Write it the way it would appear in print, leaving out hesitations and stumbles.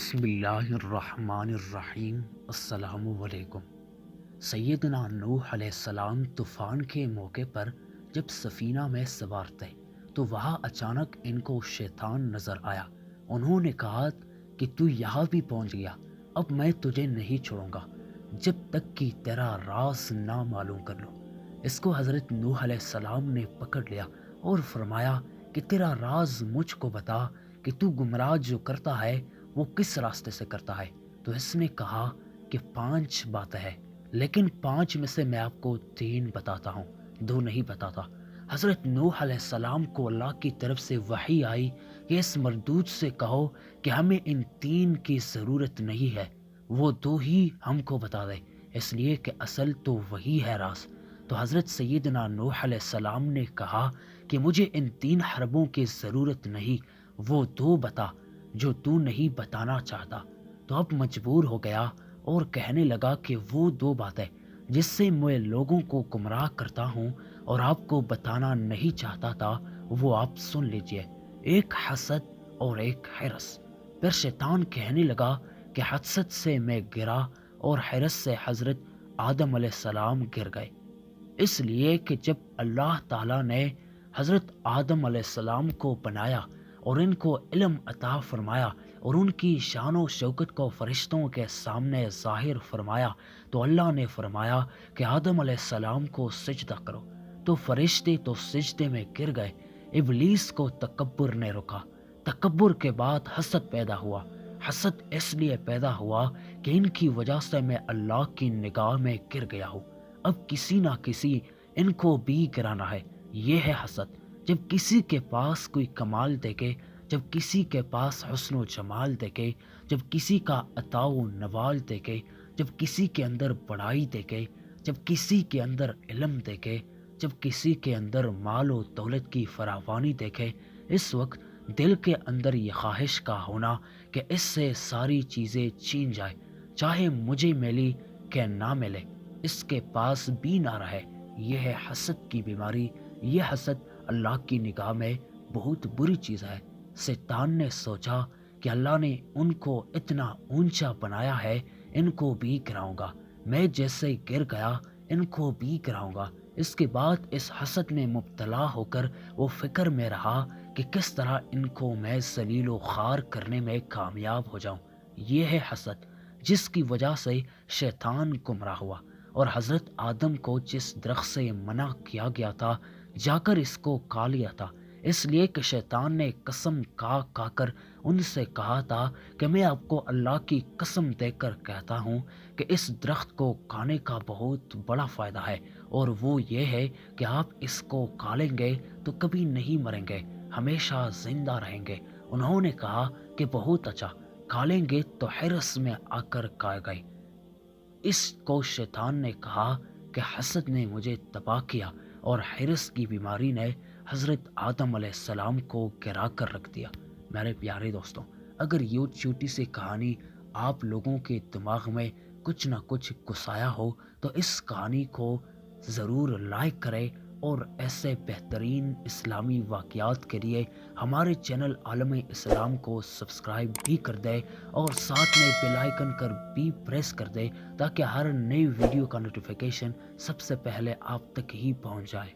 بسم اللہ الرحمن الرحیم۔ السلام علیکم۔ سیدنا نوح علیہ السلام طوفان کے موقع پر جب سفینہ میں سوار تھے تو وہاں اچانک ان کو شیطان نظر آیا۔ انہوں نے کہا کہ تو یہاں بھی پہنچ گیا، اب میں تجھے نہیں چھوڑوں گا جب تک کہ تیرا راز نہ معلوم کر لوں۔ اس کو حضرت نوح علیہ السلام نے پکڑ لیا اور فرمایا کہ تیرا راز مجھ کو بتا کہ تو گمراہ جو کرتا ہے وہ کس راستے سے کرتا ہے۔ تو اس نے کہا کہ 5 باتیں ہیں، لیکن 5 میں سے میں آپ کو 3 بتاتا ہوں، 2 نہیں بتاتا۔ حضرت نوح علیہ السلام کو اللہ کی طرف سے وحی آئی کہ اس مردود سے کہو کہ ہمیں ان 3 کی ضرورت نہیں ہے، وہ 2 ہی ہم کو بتا دے، اس لیے کہ اصل تو وہی ہے راز۔ تو حضرت سیدنا نوح علیہ السلام نے کہا کہ مجھے ان 3 حربوں کی ضرورت نہیں، وہ 2 بتا جو تو نہیں بتانا چاہتا۔ تو اب مجبور ہو گیا اور کہنے لگا کہ وہ 2 باتیں جس سے میں لوگوں کو گمراہ کرتا ہوں اور آپ کو بتانا نہیں چاہتا تھا، وہ آپ سن لیجئے، ایک حسد اور ایک حرص۔ پھر شیطان کہنے لگا کہ حسد سے میں گرا اور حرص سے حضرت آدم علیہ السلام گر گئے، اس لیے کہ جب اللہ تعالیٰ نے حضرت آدم علیہ السلام کو بنایا اور ان کو علم عطا فرمایا اور ان کی شان و شوکت کو فرشتوں کے سامنے ظاہر فرمایا، تو اللہ نے فرمایا کہ آدم علیہ السلام کو سجدہ کرو، تو فرشتے تو سجدے میں گر گئے۔ ابلیس کو تکبر نے روکا، تکبر کے بعد حسد پیدا ہوا۔ حسد اس لیے پیدا ہوا کہ ان کی وجہ سے میں اللہ کی نگاہ میں گر گیا ہوں، اب کسی نہ کسی ان کو بھی گرانا ہے، یہ ہے حسد۔ جب کسی کے پاس کوئی کمال دیکھے، جب کسی کے پاس حسن و جمال دیکھے، جب کسی کا عطا و نوال دیکھے، جب کسی کے اندر بڑائی دیکھے، جب کسی کے اندر علم دیکھے، جب کسی کے اندر مال و دولت کی فراوانی دیکھے، اس وقت دل کے اندر یہ خواہش کا ہونا کہ اس سے ساری چیزیں چھین جائے، چاہے مجھے ملی کہ نہ ملے، اس کے پاس بھی نہ رہے۔ یہ ہے حسد کی بیماری۔ یہ حسد اللہ کی نگاہ میں بہت بری چیز ہے۔ شیطان نے سوچا کہ اللہ نے ان کو اتنا اونچا بنایا ہے، ان کو بھی گراؤں گا، میں جیسے گر گیا ان کو بھی گراؤں گا۔ اس کے بعد اس حسد میں مبتلا ہو کر وہ فکر میں رہا کہ کس طرح ان کو میں ذلیل و خوار کرنے میں کامیاب ہو جاؤں۔ یہ ہے حسد، جس کی وجہ سے شیطان گمراہ ہوا اور حضرت آدم کو جس درخت سے منع کیا گیا تھا جا کر اس کو کھا لیا تھا، اس لیے کہ شیطان نے قسم کھا کر ان سے کہا تھا کہ میں آپ کو اللہ کی قسم دے کر کہتا ہوں کہ اس درخت کو کھانے کا بہت بڑا فائدہ ہے، اور وہ یہ ہے کہ آپ اس کو کھا لیں گے تو کبھی نہیں مریں گے، ہمیشہ زندہ رہیں گے۔ انہوں نے کہا کہ بہت اچھا، کھا لیں گے، تو حرص میں آ کر کھائے گئے۔ اس کو شیطان نے کہا کہ حسد نے مجھے تباہ کیا اور حرص کی بیماری نے حضرت آدم علیہ السلام کو گرا کر رکھ دیا۔ میرے پیارے دوستوں، اگر یہ چھوٹی سی کہانی آپ لوگوں کے دماغ میں کچھ نہ کچھ گھسایا ہو تو اس کہانی کو ضرور لائک کریں، اور ایسے بہترین اسلامی واقعات کے لیے ہمارے چینل عالم اسلام کو سبسکرائب بھی کر دیں اور ساتھ میں بیل آئیکن کر بھی پریس کر دیں تاکہ ہر نئی ویڈیو کا نوٹیفیکیشن سب سے پہلے آپ تک ہی پہنچ جائے۔